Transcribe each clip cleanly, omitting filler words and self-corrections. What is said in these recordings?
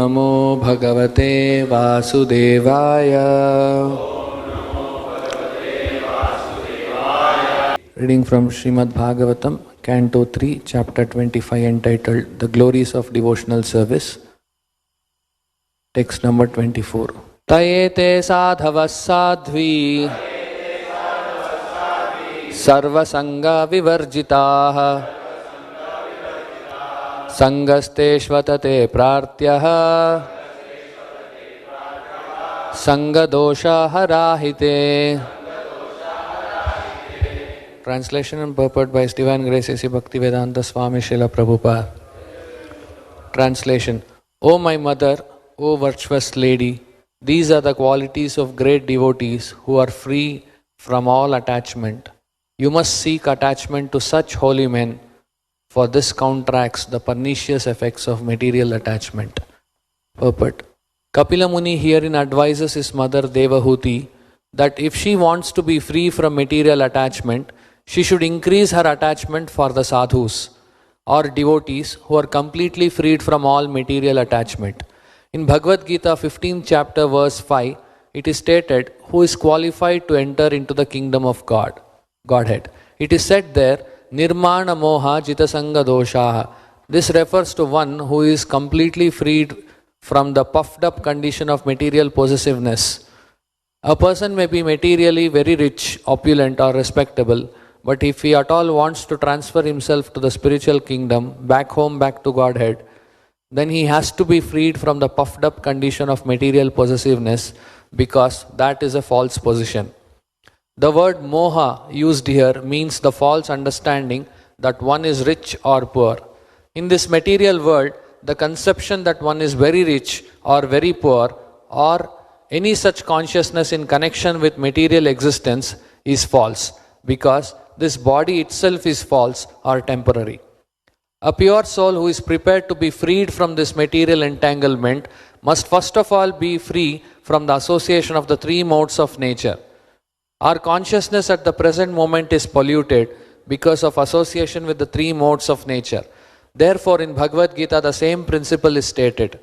Namo Bhagavate Vasudevaya. Reading from Srimad Bhagavatam, Canto 3, Chapter 25, entitled The Glories of Devotional Service. Text number 24. Tayete sadhavas sadhvi sarvasanga vivarjitaha sangaste shvatate prartyaha sangadosha harahite. Translation and purport by His Divine Grace A.C. Bhaktivedanta Swami Srila Prabhupada. Translation. O my mother, O virtuous lady, these are the qualities of great devotees who are free from all attachment. You must seek attachment to such holy men, for this counteracts the pernicious effects of material attachment. Purport. Kapila Muni herein advises his mother Devahuti that if she wants to be free from material attachment, she should increase her attachment for the sadhus or devotees who are completely freed from all material attachment. In Bhagavad Gita 15th chapter verse 5, it is stated, who is qualified to enter into the kingdom of Godhead. It is said there, Nirmana Moha Jitasanga Doshaha. This refers to one who is completely freed from the puffed up condition of material possessiveness. A person may be materially very rich, opulent or respectable, but if he at all wants to transfer himself to the spiritual kingdom, back home, back to Godhead, then he has to be freed from the puffed up condition of material possessiveness, because that is a false position. The word moha used here means the false understanding that one is rich or poor. In this material world, the conception that one is very rich or very poor or any such consciousness in connection with material existence is false, because this body itself is false or temporary. A pure soul who is prepared to be freed from this material entanglement must first of all be free from the association of the three modes of nature. Our consciousness at the present moment is polluted because of association with the three modes of nature. Therefore, in Bhagavad Gita, the same principle is stated.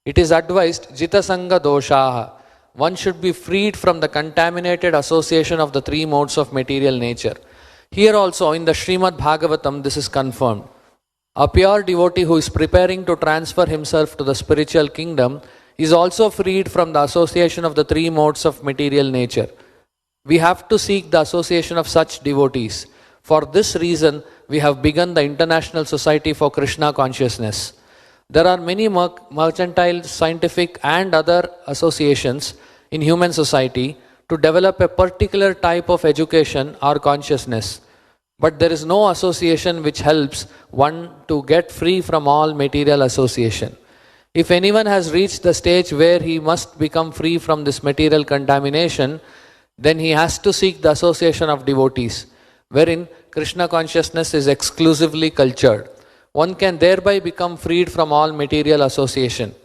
It is advised, Jitasanga Doshaha. One should be freed from the contaminated association of the three modes of material nature. Here also in the Srimad Bhagavatam, this is confirmed. A pure devotee who is preparing to transfer himself to the spiritual kingdom is also freed from the association of the three modes of material nature. We have to seek the association of such devotees. For this reason, we have begun the International Society for Krishna Consciousness. There are many mercantile, scientific and other associations in human society to develop a particular type of education or consciousness. But there is no association which helps one to get free from all material association. If anyone has reached the stage where he must become free from this material contamination, then he has to seek the association of devotees, wherein Krishna consciousness is exclusively cultured. One can thereby become freed from all material association.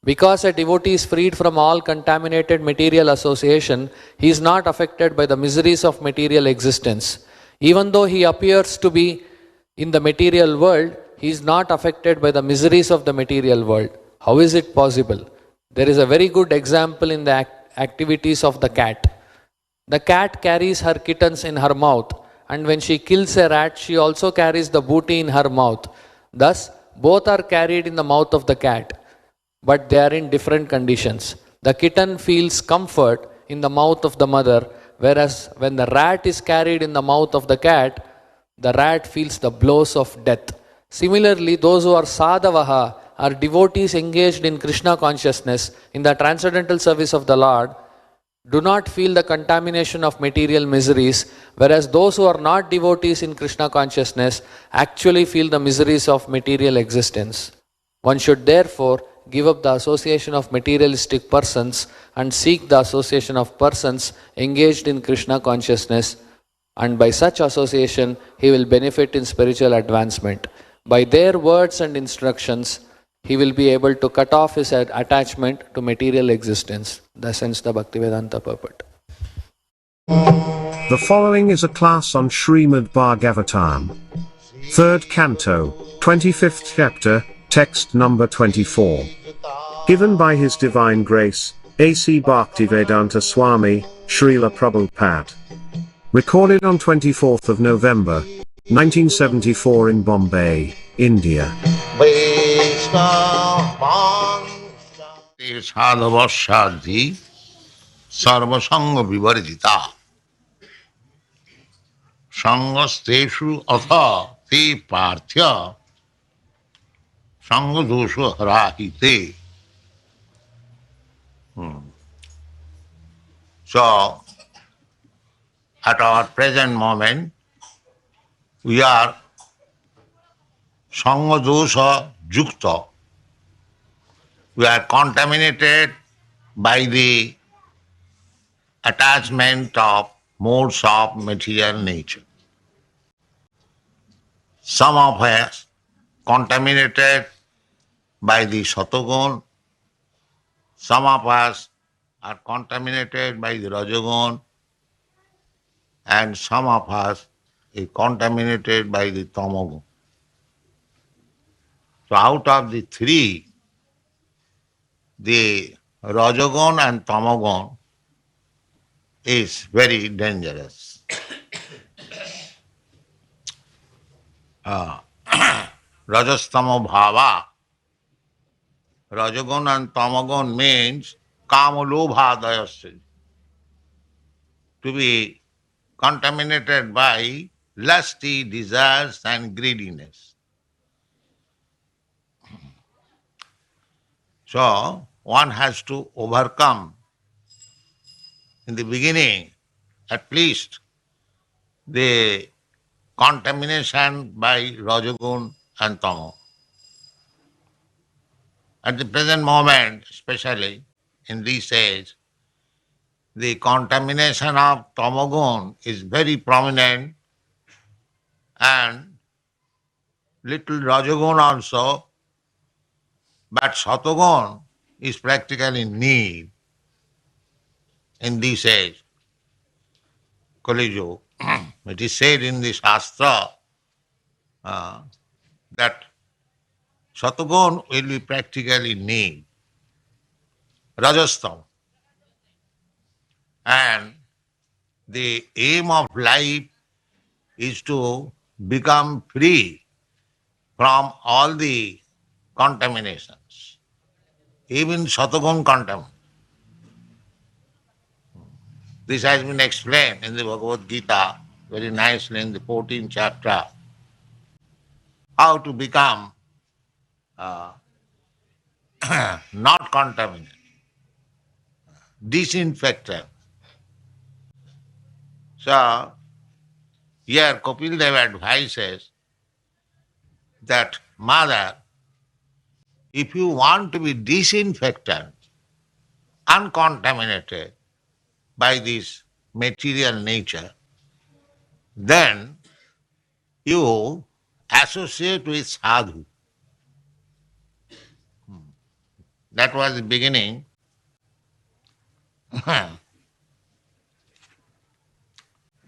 Because a devotee is freed from all contaminated material association, he is not affected by the miseries of material existence. Even though he appears to be in the material world, he is not affected by the miseries of the material world. How is it possible? There is a very good example in the activities of the cat. The cat carries her kittens in her mouth, and when she kills a rat, she also carries the booty in her mouth. Thus, both are carried in the mouth of the cat, but they are in different conditions. The kitten feels comfort in the mouth of the mother, whereas when the rat is carried in the mouth of the cat, the rat feels the blows of death. Similarly, those who are sadhavaha, are devotees engaged in Krishna consciousness, in the transcendental service of the Lord, do not feel the contamination of material miseries, whereas those who are not devotees in Krishna consciousness actually feel the miseries of material existence. One should therefore give up the association of materialistic persons and seek the association of persons engaged in Krishna consciousness, and by such association he will benefit in spiritual advancement. By their words and instructions, he will be able to cut off his attachment to material existence. Thus ends the Bhaktivedanta purport. The following is a class on Srimad Bhagavatam, 3rd Canto, 25th Chapter, text number 24. Given by His Divine Grace, A.C. Bhaktivedanta Swami, Srila Prabhupada. Recorded on 24th of November, 1974 in Bombay, India. সাধবসাধি সর্বসঙ্গ বিবর্জিতা সঙ্গস্তেষু অথ তে Partha সঙ্গদোষ হরাহিতে. So, at our present moment, we are Sangadosha Jukta. We are contaminated by the attachment of modes of material nature. Some of us contaminated by the Satogun, some of us are contaminated by the Rajagun, and some of us is contaminated by the Tamagun. So out of the three, the Rajagun and Tamagun is very dangerous. Rajastama bhava. Rajagun and Tamagun means kamalobhadayasya, to be contaminated by lusty desires and greediness. So one has to overcome, in the beginning at least, the contamination by Rajagun and Tamo. At the present moment, especially in this age, the contamination of Tamagun is very prominent, and little Rajagun also, but Satogun is practically need in this age. Kali Yuga. It is said in the Shastra that Satogun will be practically need, Rajasthan. And the aim of life is to become free from all the contaminations, even Satogun contamination. This has been explained in the Bhagavad Gita very nicely in the 14th chapter, how to become not contaminated, disinfectant. So, here Kapil Dev advises that, mother, if you want to be disinfectant, uncontaminated by this material nature, then you associate with sadhu. That was the beginning.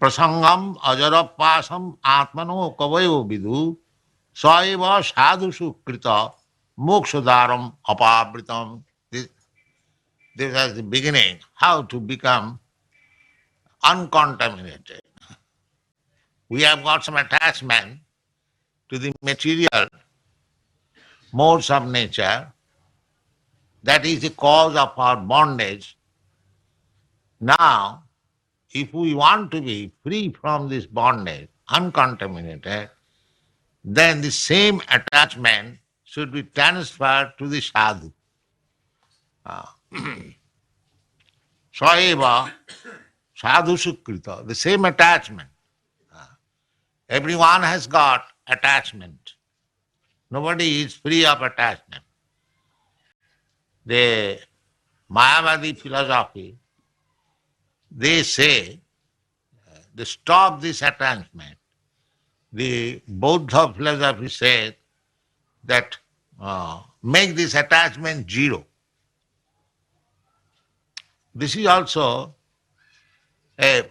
Prasangam ajarapasam atmano kavayo vidu saeva sadhusu krita mokshadaram apabritam. This was the beginning, how to become uncontaminated. We have got some attachment to the material modes of nature. That is the cause of our bondage. Now, if we want to be free from this bondage, uncontaminated, then the same attachment should be transferred to the sadhu. Saeva sadhu sukrita, the same attachment. Everyone has got attachment. Nobody is free of attachment. The Mayavadi philosophy, they say, they stop this attachment. The Buddha philosophy says that make this attachment zero. This is also a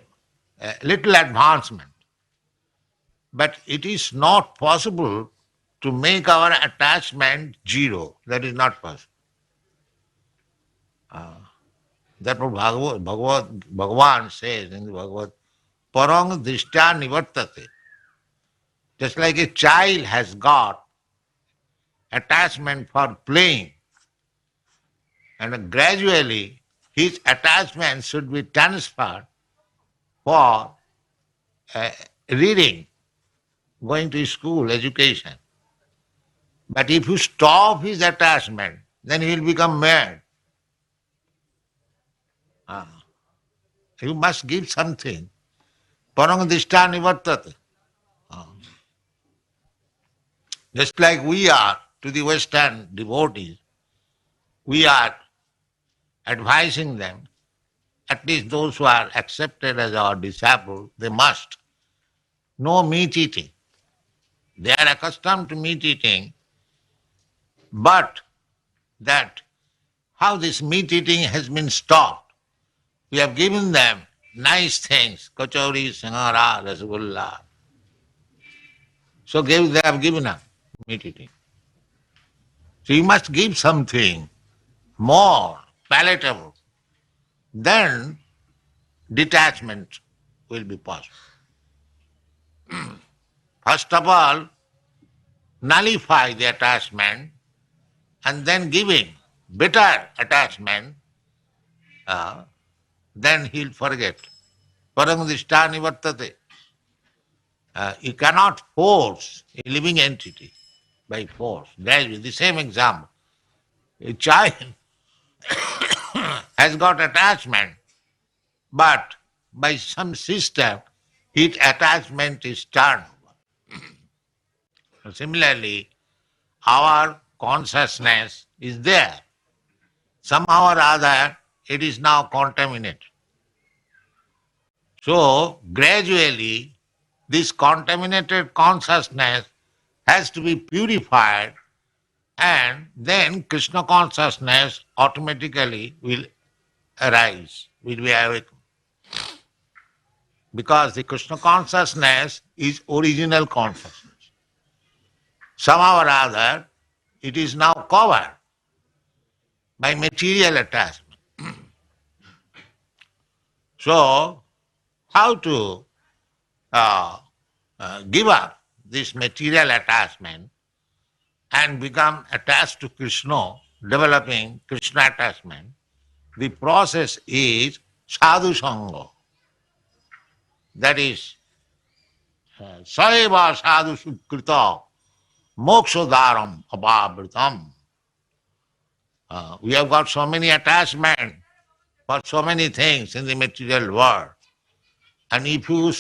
little advancement. But it is not possible to make our attachment zero. That is not possible. Therefore Bhagavan says in the Bhagavad, Parang Drishtya Nivartate. Just like a child has got attachment for playing, and gradually his attachment should be transferred for reading, going to school, education. But if you stop his attachment, then he will become mad. You must give something. Parang Drishtya Nivartate. Just like we are to the Western devotees, we are advising them, at least those who are accepted as our disciples, they must know meat eating. They are accustomed to meat eating, but that how this meat eating has been stopped. We have given them nice things, kachori, sangara, rasgulla. So they have given up meat eating. So you must give something more palatable. Then detachment will be possible. First of all, nullify the attachment and then giving better attachment, then he'll forget. Parang Drishtya Nivartate. You cannot force a living entity by force. Gradually, the same example. A child has got attachment, but by some system, its attachment is turned over. Similarly, our consciousness is there. Somehow or other, it is now contaminated. So, gradually, this contaminated consciousness has to be purified, and then Krishna consciousness automatically will arise, will be awakened. Because the Krishna consciousness is original consciousness. Somehow or other, it is now covered by material attachment. So, how to give up this material attachment and become attached to Krishna, developing Krishna attachment? The process is sadhu sangha. That is, saeva sadhu sukrita mokshodaram abhavritam. We have got so many attachments for so many things in the material world. And if you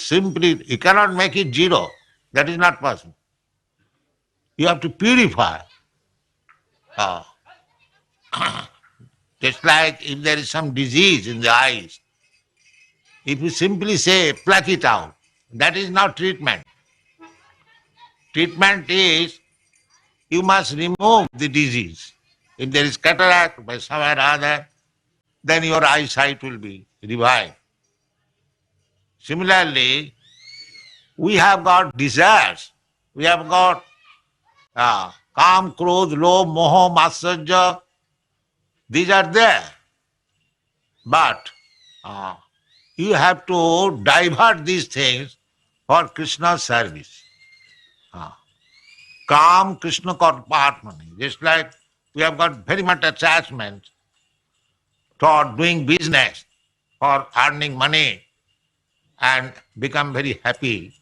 cannot make it zero. That is not possible. You have to purify. Just like if there is some disease in the eyes, if you simply say, pluck it out, that is not treatment. Treatment is, you must remove the disease. If there is cataract by somewhere or other, then your eyesight will be revived. Similarly, we have got desires. We have got kam, krodh, lobh, moha, matsarya. These are there. But you have to divert these things for Krishna's service. Kam, Krishna Karpatmani. Just like we have got very much attachment toward doing business, for earning money and become very happy.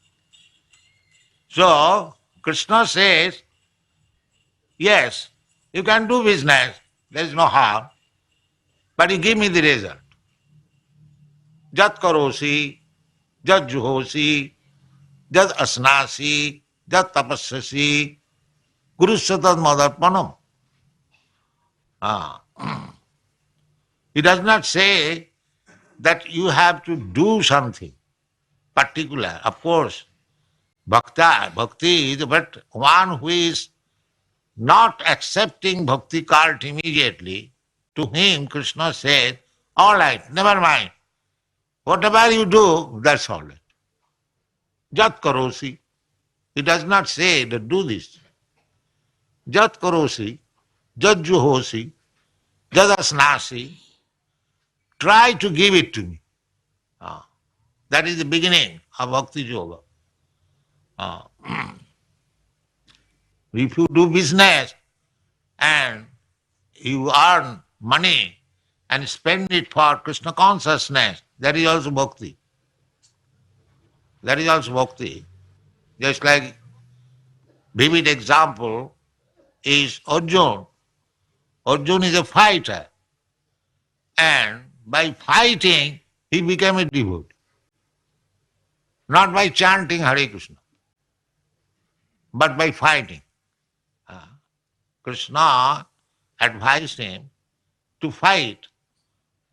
So, Krishna says, yes, you can do business, there is no harm, but you give me the result. Jat karosi, jat juhosi, jat asnasi, jat tapassasi, gurusatad madarpanam. He does not say that you have to do something particular. Of course, bhakti is, but one who is not accepting bhakti cult immediately, to him Krishna said, all right, never mind. Whatever you do, that's all right. Jat karosi. He does not say that do this. Jat karosi, jat juhosi, jat asnasi, try to give it to me. That is the beginning of Bhakti Yoga. If you do business and you earn money and spend it for Krishna consciousness, that is also bhakti. That is also bhakti. Just like vivid example is Arjuna. Arjuna is a fighter, and by fighting he became a devotee. Not by chanting Hare Krishna, but by fighting. Krishna advised him to fight.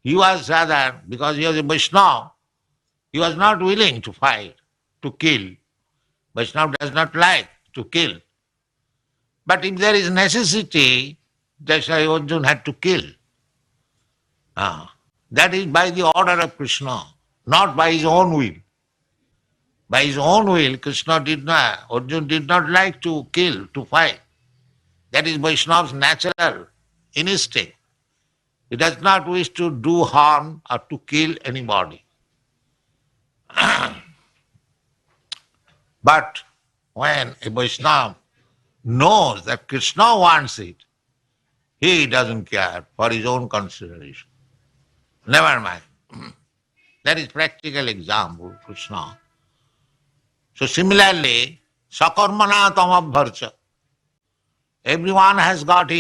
He was rather, because he was a Vaishnava, he was not willing to fight, to kill. Vaishnava does not like to kill. But if there is necessity, that's why Arjuna had to kill. That is by the order of Krishna, not by his own will. By his own will, Arjuna did not like to kill, to fight. That is Vaishnava's natural instinct. He does not wish to do harm or to kill anybody. But when a Vaishnava knows that Krishna wants it, he doesn't care for his own consideration. Never mind. That is practical example, Krishna. So similarly, sakarmana tamabharcha. Everyone has got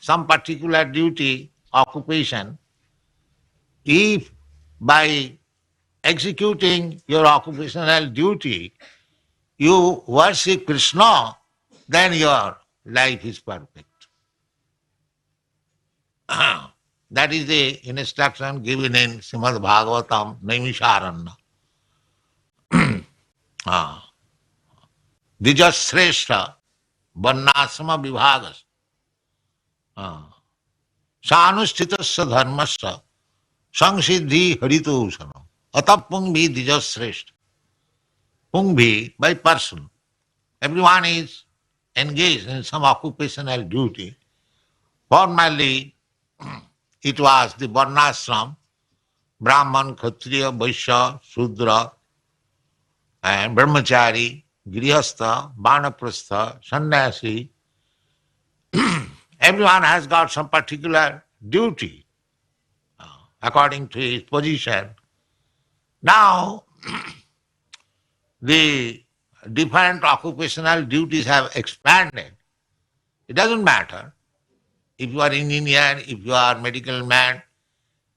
some particular duty, occupation. If by executing your occupational duty, you worship Krishna, then your life is perfect. That is the instruction given in Srimad Bhagavatam, Naimisharanya. Dijashreshta varnasama vibhagas sanusthitasya dharmasya samsiddhi haritousana atapungvi dijashreshta. Pungvi, by person. Everyone is engaged in some occupational duty. Formerly, it was the varnashram, Brahman, Kshatriya, Vaishya, Shudra, and Brahmachari, Grihastha, Vanaprastha, Sannyasi. Everyone has got some particular duty according to his position. Now, the different occupational duties have expanded. It doesn't matter if you are engineer, if you are medical man,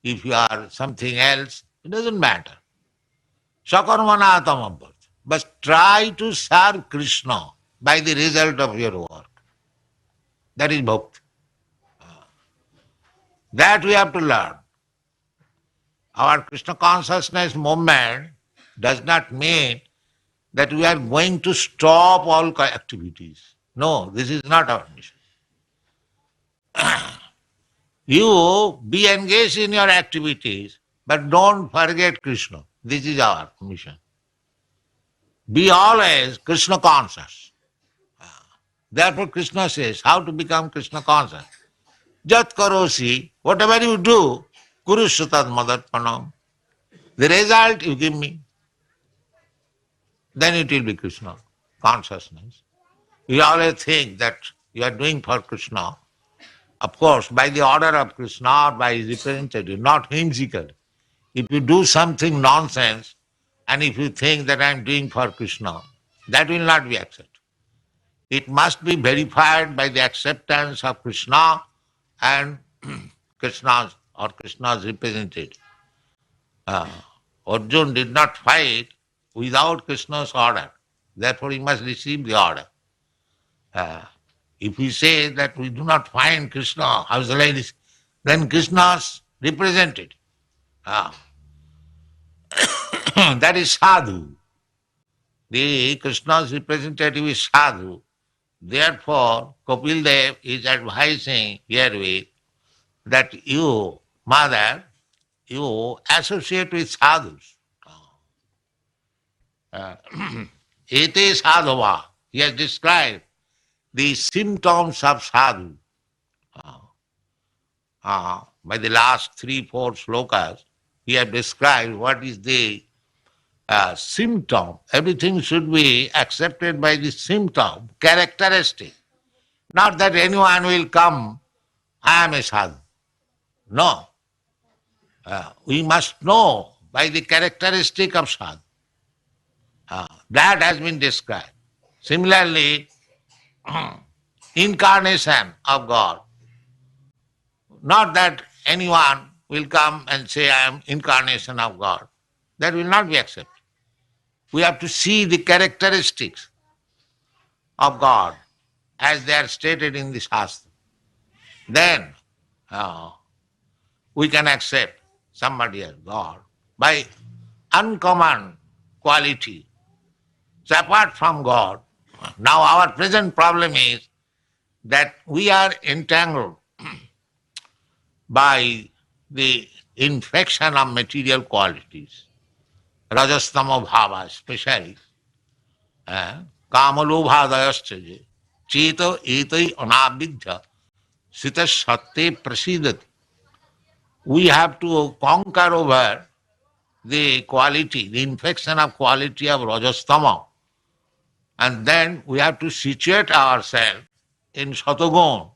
if you are something else, it doesn't matter. Sakarmana tamabharta. But try to serve Krishna by the result of your work. That is bhakti. That we have to learn. Our Krishna consciousness movement does not mean that we are going to stop all activities. No, this is not our mission. You be engaged in your activities, but don't forget Krishna. This is our mission. Be always Krishna conscious. Therefore Krishna says, how to become Krishna conscious? Jat karosi, whatever you do, kurushatad madarpanam. The result you give me. Then it will be Krishna consciousness. You always think that you are doing for Krishna. Of course, by the order of Krishna or by his representative, not whimsical. If you do something nonsense, and if you think that I am doing for Krishna, that will not be accepted. It must be verified by the acceptance of Krishna and Krishna's representative. Arjuna did not fight without Krishna's order. Therefore he must receive the order. If we say that we do not find Krishna, how shall I receive? Then Krishna's representative. That is sadhu. The Krishna's representative is sadhu. Therefore, Kapil Dev is advising herewith that you, mother, you associate with sadhus. Ete sadhava. He has described the symptoms of sadhu by the last 3-4 slokas. he has described what is the symptom. Everything should be accepted by the symptom, characteristic. Not that anyone will come, I am a sadhu. No. We must know by the characteristic of sadhu. That has been described. Similarly, incarnation of God. Not that anyone will come and say, I am incarnation of God. That will not be accepted. We have to see the characteristics of God as they are stated in the Shastra. Then we can accept somebody as God by uncommon quality. So apart from God, now our present problem is that we are entangled by the infection of material qualities, rajastama bhava especially, kamalobhadayascha, cheto etai anabidhya sita satte prasidati. We have to conquer over the quality, the infection of quality of rajastama, and then we have to situate ourselves in Satagun.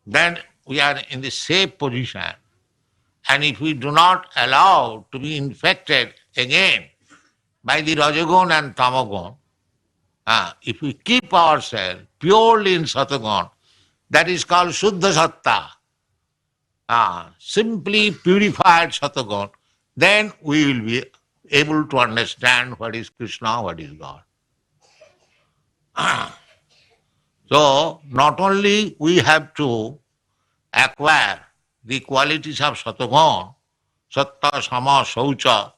Then we are in the safe position. And if we do not allow to be infected again by the Rajagun and Tamagun, if we keep ourselves purely in Satagun, that is called Shuddha Satta, simply purified Satagun, then we will be able to understand what is Krishna, what is God. So, not only we have to acquire the qualities of Satagun, Satta, Sama, Saucha,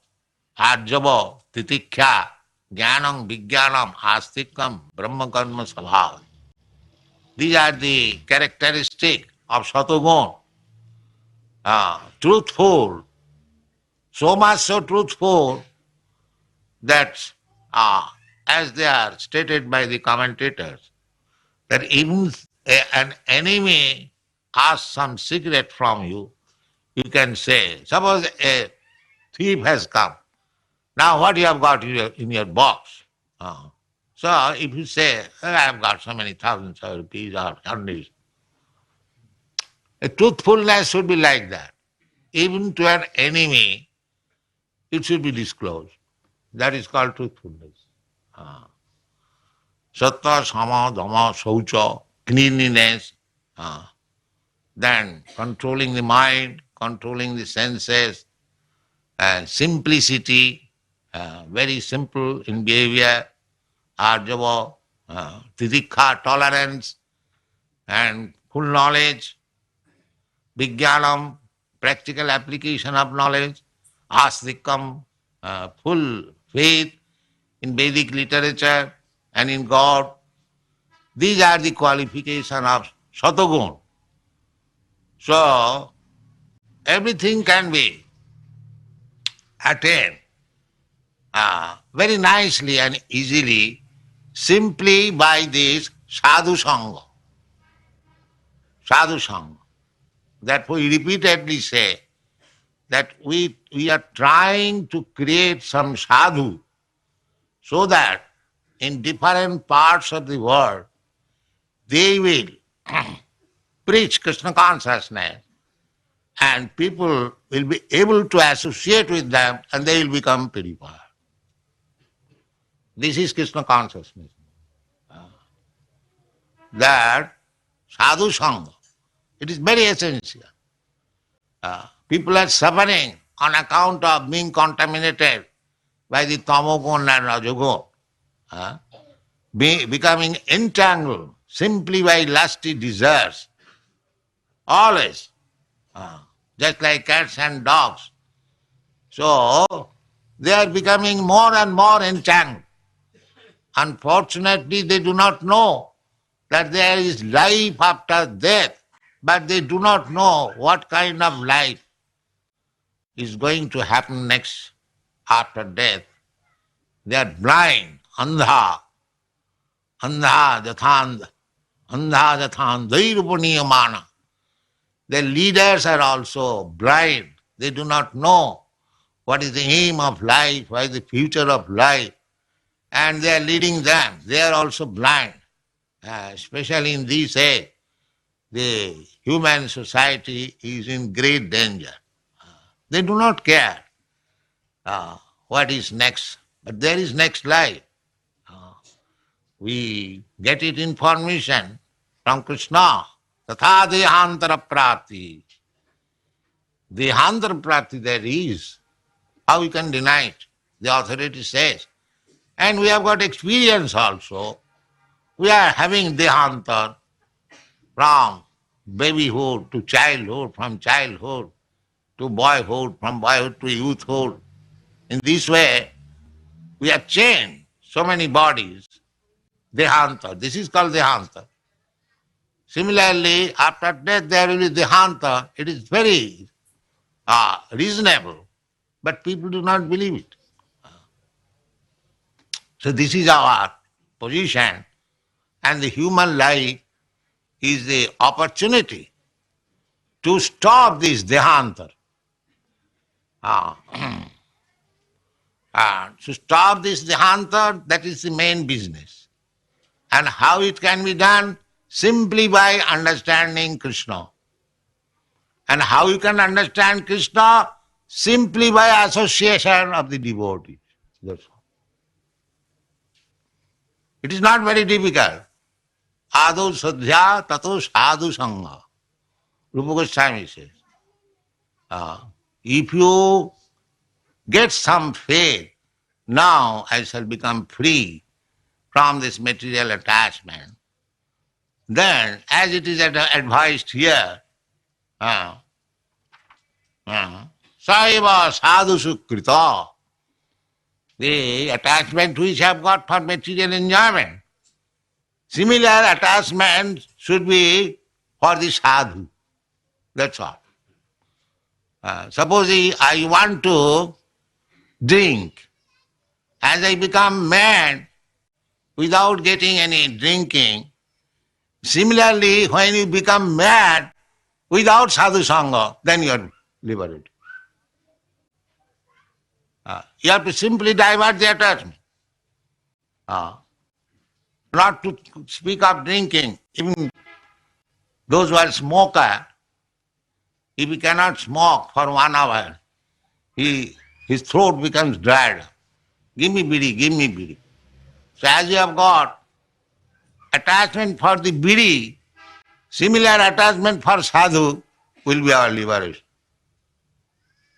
Arjava, Titikkha, Jnanam, Vijnanam, Astikam, Brahma Karma Sabhava. These are the characteristics of Satagun. Truthful, so much so truthful that as they are stated by the commentators, that even an enemy asks some secret from you, you can say, suppose a thief has come. Now what you have got in your box? So if you say, I have got so many thousands of rupees or hundreds, a truthfulness should be like that. Even to an enemy, it should be disclosed. That is called truthfulness. Satta, sama, dhamma, saucha, cleanliness, then controlling the mind, controlling the senses, and simplicity, very simple in behavior, arjava, titikha, tolerance, and full knowledge, vijnanam, practical application of knowledge, astikam, full faith in Vedic literature and in God. These are the qualifications of Satagun. So, everything can be attained very nicely and easily simply by this sadhu sangha. Sadhu sangha. Therefore, we repeatedly say that we are trying to create some sadhu so that in different parts of the world they will preach Krishna consciousness and people will be able to associate with them and they will become purified. This is Krishna consciousness. That sadhu sangha, it is very essential. People are suffering on account of being contaminated by the tamogun and rajogun, becoming entangled simply by lusty desires. Always. Just like cats and dogs. So, they are becoming more and more entangled. Unfortunately, they do not know that there is life after death, but they do not know what kind of life is going to happen next after death. They are blind, andha jathand, andha jathand, dairupaniya mana. Their leaders are also blind They do not know what is the aim of life, what is the future of life, and they are leading them. They are also blind, especially in this age. The human society is in great danger. They do not care what is next, but there is next life. We get it information from Krishna. Tatha dehantara prati. Dehantara prati there is. How you can deny it? The authority says. And we have got experience also. We are having dehantar from babyhood to childhood, from childhood to boyhood, from boyhood to youthhood. In this way, we have changed so many bodies. Dehanta. This is called Dehanta. Similarly, after death there will be Dehanta. It is very reasonable, but people do not believe it. So this is our position, and the human life is the opportunity to stop this Dehanta. To stop this Dehanta, that is the main business. And how it can be done? Simply by understanding Krishna. And how you can understand Krishna? Simply by association of the devotees. That's all. It is not very difficult. Adu sadhya tato sadhu sangha. Rupa Goswami says. If you get some faith, now I shall become free from this material attachment, then as it is advised here, saiva sadhu sukrita, the attachment which I have got for material enjoyment, similar attachment should be for the sadhu. That's all. Suppose I want to drink. As I become mad without getting any drinking, similarly, when you become mad without sadhu sangha, then you are liberated. You have to simply divert the attachment. Not to speak of drinking. Even those who are smoker, if he cannot smoke for 1 hour, his throat becomes dried. Give me bidi, give me bidi. So as you have got attachment for the bidi, similar attachment for sadhu will be our liberation.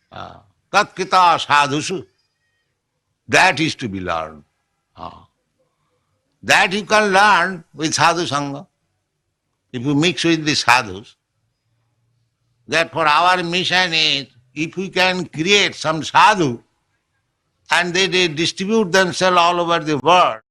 Tat kita sadhusu. That is to be learned. That you can learn with sadhu sangha. If you mix with the sadhus. Therefore our mission is, if we can create some sadhu and they distribute themselves all over the world,